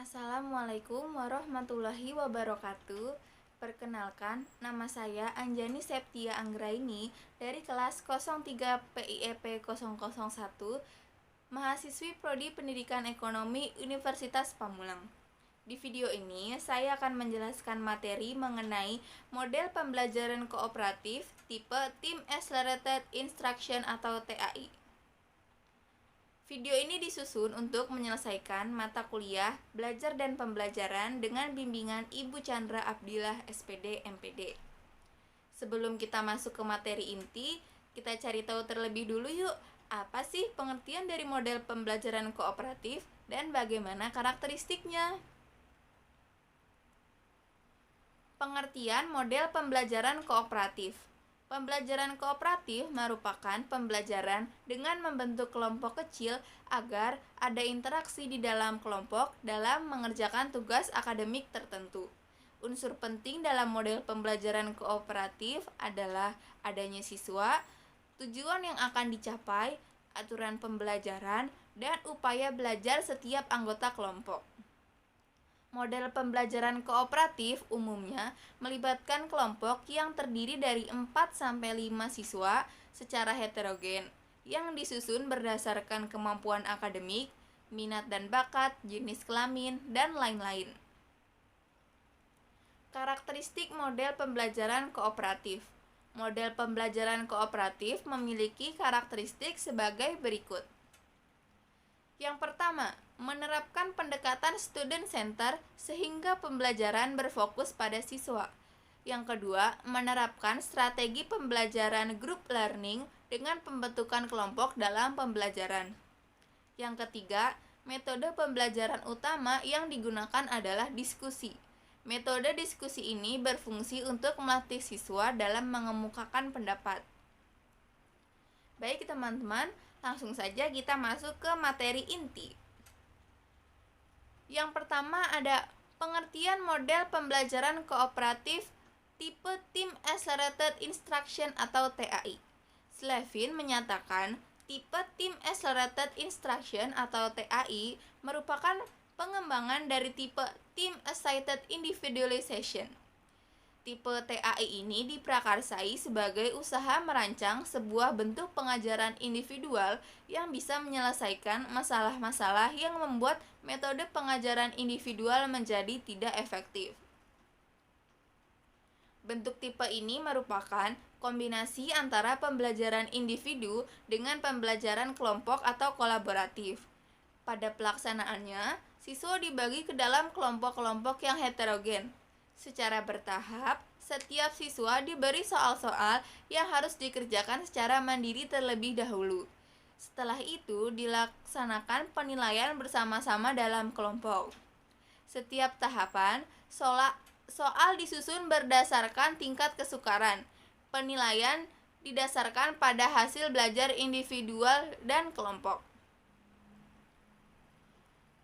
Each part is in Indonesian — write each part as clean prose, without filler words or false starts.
Assalamualaikum warahmatullahi wabarakatuh. Perkenalkan, nama saya Anjani Septia Anggraini dari kelas 03 PIEP 001, mahasiswi Prodi Pendidikan Ekonomi Universitas Pamulang. Di video ini, saya akan menjelaskan materi mengenai model pembelajaran kooperatif tipe Team Accelerated Instruction atau TAI. Video ini disusun untuk menyelesaikan mata kuliah Belajar dan Pembelajaran dengan bimbingan Ibu Chandra Abdillah SPD MPD. Sebelum kita masuk ke materi inti, kita cari tahu terlebih dulu yuk, apa sih pengertian dari model pembelajaran kooperatif dan bagaimana karakteristiknya? Pengertian model pembelajaran kooperatif. Pembelajaran kooperatif merupakan pembelajaran dengan membentuk kelompok kecil agar ada interaksi di dalam kelompok dalam mengerjakan tugas akademik tertentu. Unsur penting dalam model pembelajaran kooperatif adalah adanya siswa, tujuan yang akan dicapai, aturan pembelajaran, dan upaya belajar setiap anggota kelompok. Model pembelajaran kooperatif umumnya melibatkan kelompok yang terdiri dari 4-5 siswa secara heterogen, yang disusun berdasarkan kemampuan akademik, minat dan bakat, jenis kelamin, dan lain-lain. Karakteristik model pembelajaran kooperatif. Model pembelajaran kooperatif memiliki karakteristik sebagai berikut. Yang pertama, menerapkan pendekatan student center sehingga pembelajaran berfokus pada siswa. Yang kedua, menerapkan strategi pembelajaran group learning dengan pembentukan kelompok dalam pembelajaran. Yang ketiga, metode pembelajaran utama yang digunakan adalah diskusi. Metode diskusi ini berfungsi untuk melatih siswa dalam mengemukakan pendapat. Baik teman-teman, langsung saja kita masuk ke materi inti. Yang pertama ada pengertian model pembelajaran kooperatif tipe Team Accelerated Instruction atau TAI. Slevin menyatakan tipe Team Accelerated Instruction atau TAI merupakan pengembangan dari tipe Team Assisted Individualization. Tipe TAI ini diprakarsai sebagai usaha merancang sebuah bentuk pengajaran individual yang bisa menyelesaikan masalah-masalah yang membuat metode pengajaran individual menjadi tidak efektif. Bentuk tipe ini merupakan kombinasi antara pembelajaran individu dengan pembelajaran kelompok atau kolaboratif. Pada pelaksanaannya, siswa dibagi ke dalam kelompok-kelompok yang heterogen. Secara bertahap, setiap siswa diberi soal-soal yang harus dikerjakan secara mandiri terlebih dahulu. Setelah itu, dilaksanakan penilaian bersama-sama dalam kelompok. Setiap tahapan, soal disusun berdasarkan tingkat kesukaran. Penilaian didasarkan pada hasil belajar individual dan kelompok.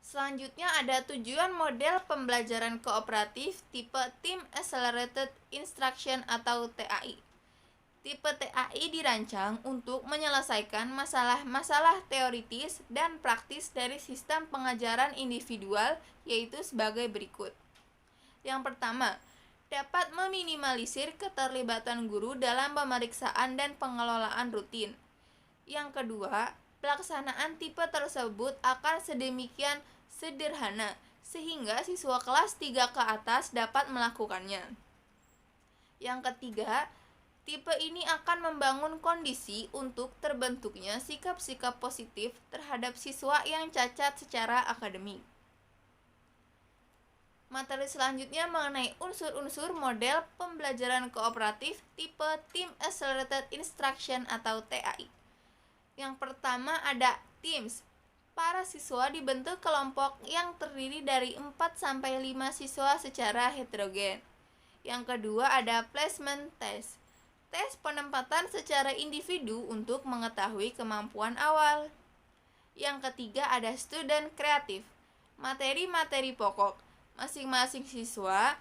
Selanjutnya ada tujuan model pembelajaran kooperatif tipe Team Accelerated Instruction atau TAI. Tipe TAI dirancang untuk menyelesaikan masalah-masalah teoritis dan praktis dari sistem pengajaran individual, yaitu sebagai berikut. Yang pertama, dapat meminimalisir keterlibatan guru dalam pemeriksaan dan pengelolaan rutin. Yang kedua, pelaksanaan tipe tersebut akan sedemikian sederhana sehingga siswa kelas 3 ke atas dapat melakukannya. Yang ketiga, tipe ini akan membangun kondisi untuk terbentuknya sikap-sikap positif terhadap siswa yang cacat secara akademik. Materi selanjutnya mengenai unsur-unsur model pembelajaran kooperatif tipe Team Accelerated Instruction atau TAI. Yang pertama ada teams. Para siswa dibentuk kelompok yang terdiri dari 4-5 siswa secara heterogen. Yang kedua ada placement test. Tes penempatan secara individu untuk mengetahui kemampuan awal. Yang ketiga ada student kreatif. Materi-materi pokok. Masing-masing siswa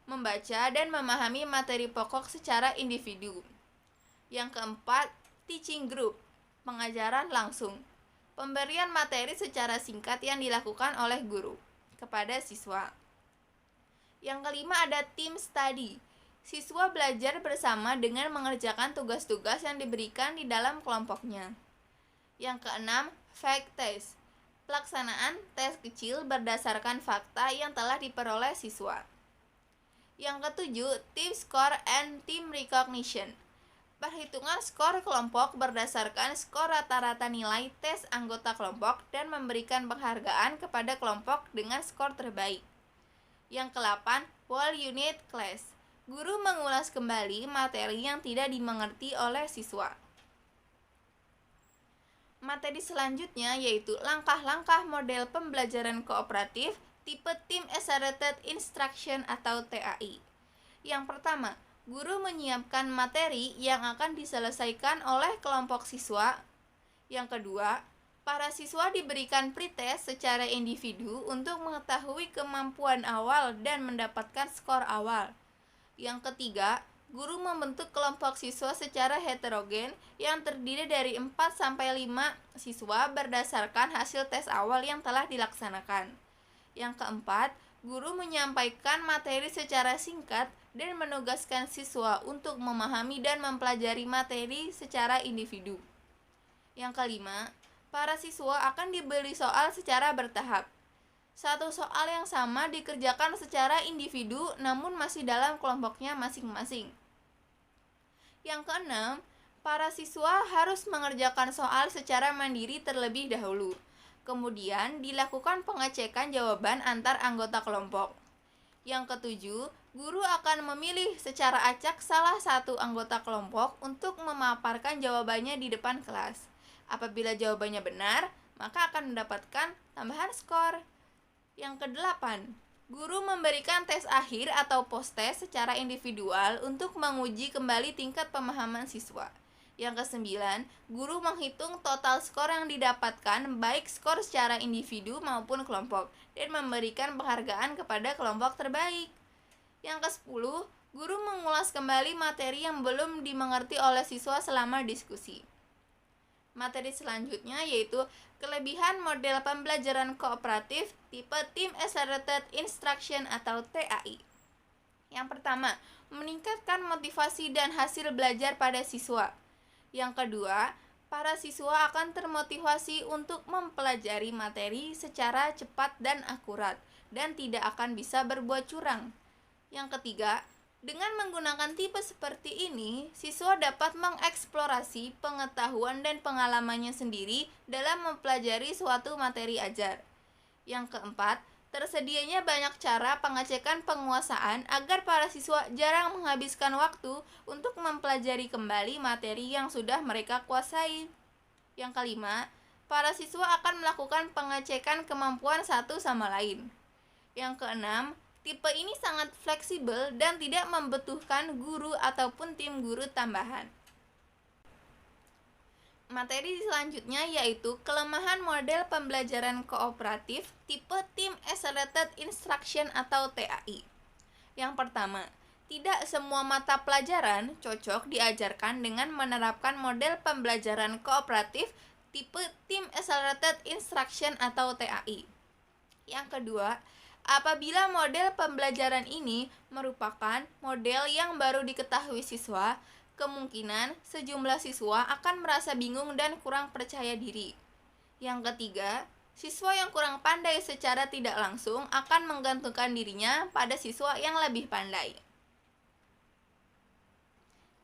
membaca dan memahami materi pokok secara individu. Yang keempat, teaching group. Pengajaran langsung. Pemberian materi secara singkat yang dilakukan oleh guru. kepada siswa. Yang kelima ada team study. Siswa belajar bersama dengan mengerjakan tugas-tugas yang diberikan di dalam kelompoknya. Yang keenam, fact test. Pelaksanaan tes kecil berdasarkan fakta yang telah diperoleh siswa. Yang ketujuh, team score and team recognition. Perhitungan skor kelompok berdasarkan skor rata-rata nilai tes anggota kelompok dan memberikan penghargaan kepada kelompok dengan skor terbaik. Yang ke-8, whole unit class. Guru mengulas kembali materi yang tidak dimengerti oleh siswa. Materi selanjutnya yaitu langkah-langkah model pembelajaran kooperatif tipe Team Accelerated Instruction atau TAI. Yang pertama, guru menyiapkan materi yang akan diselesaikan oleh kelompok siswa. Yang kedua, para siswa diberikan pretest secara individu untuk mengetahui kemampuan awal dan mendapatkan skor awal. Yang ketiga, guru membentuk kelompok siswa secara heterogen yang terdiri dari 4-5 siswa berdasarkan hasil tes awal yang telah dilaksanakan. Yang keempat, guru menyampaikan materi secara singkat dan menugaskan siswa untuk memahami dan mempelajari materi secara individu. Yang kelima, para siswa akan diberi soal secara bertahap. Satu soal yang sama dikerjakan secara individu namun masih dalam kelompoknya masing-masing. Yang keenam, para siswa harus mengerjakan soal secara mandiri terlebih dahulu. Kemudian dilakukan pengecekan jawaban antar anggota kelompok. Yang ketujuh, guru akan memilih secara acak salah satu anggota kelompok untuk memaparkan jawabannya di depan kelas. Apabila jawabannya benar, maka akan mendapatkan tambahan skor. Yang kedelapan, guru memberikan tes akhir atau post-test secara individual untuk menguji kembali tingkat pemahaman siswa. Yang kesembilan, guru menghitung total skor yang didapatkan baik skor secara individu maupun kelompok dan memberikan penghargaan kepada kelompok terbaik. Yang kesepuluh, guru mengulas kembali materi yang belum dimengerti oleh siswa selama diskusi. Materi selanjutnya yaitu kelebihan model pembelajaran kooperatif tipe Team Accelerated Instruction atau TAI. Yang pertama, meningkatkan motivasi dan hasil belajar pada siswa. Yang kedua, para siswa akan termotivasi untuk mempelajari materi secara cepat dan akurat dan tidak akan bisa berbuat curang. Yang ketiga, dengan menggunakan tipe seperti ini, siswa dapat mengeksplorasi pengetahuan dan pengalamannya sendiri dalam mempelajari suatu materi ajar. Yang keempat, tersedianya banyak cara pengecekan penguasaan agar para siswa jarang menghabiskan waktu untuk mempelajari kembali materi yang sudah mereka kuasai. Yang kelima, para siswa akan melakukan pengecekan kemampuan satu sama lain. Yang keenam, tipe ini sangat fleksibel dan tidak membutuhkan guru ataupun tim guru tambahan. Materi selanjutnya yaitu kelemahan model pembelajaran kooperatif tipe Team Accelerated Instruction atau TAI. Yang pertama, tidak semua mata pelajaran cocok diajarkan dengan menerapkan model pembelajaran kooperatif tipe Team Accelerated Instruction atau TAI. Yang kedua, apabila model pembelajaran ini merupakan model yang baru diketahui siswa, kemungkinan sejumlah siswa akan merasa bingung dan kurang percaya diri. Yang ketiga, siswa yang kurang pandai secara tidak langsung akan menggantungkan dirinya pada siswa yang lebih pandai.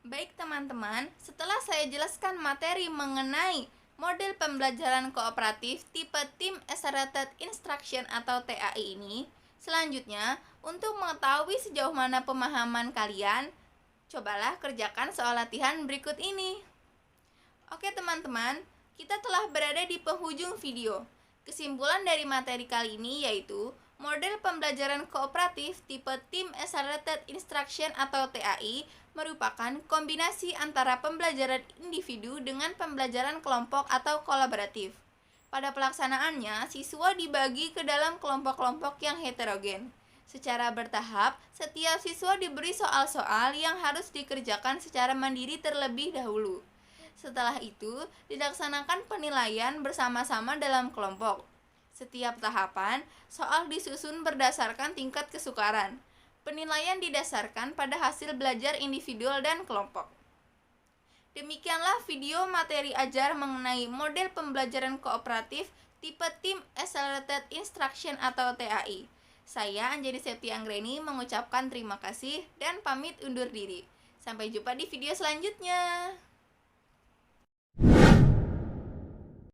Baik teman-teman, setelah saya jelaskan materi mengenai model pembelajaran kooperatif tipe Team Accelerated Instruction atau TAI ini, selanjutnya untuk mengetahui sejauh mana pemahaman kalian, cobalah kerjakan soal latihan berikut ini. Oke teman-teman, kita telah berada di penghujung video. Kesimpulan dari materi kali ini yaitu model pembelajaran kooperatif tipe Team Accelerated Instruction atau TAI merupakan kombinasi antara pembelajaran individu dengan pembelajaran kelompok atau kolaboratif. Pada pelaksanaannya, siswa dibagi ke dalam kelompok-kelompok yang heterogen. Secara bertahap, setiap siswa diberi soal-soal yang harus dikerjakan secara mandiri terlebih dahulu. Setelah itu, dilaksanakan penilaian bersama-sama dalam kelompok. Setiap tahapan, soal disusun berdasarkan tingkat kesukaran. Penilaian didasarkan pada hasil belajar individual dan kelompok. Demikianlah video materi ajar mengenai model pembelajaran kooperatif tipe Team Accelerated Instruction atau TAI. Saya Anjani Septi Anggreni mengucapkan terima kasih dan pamit undur diri. Sampai jumpa di video selanjutnya.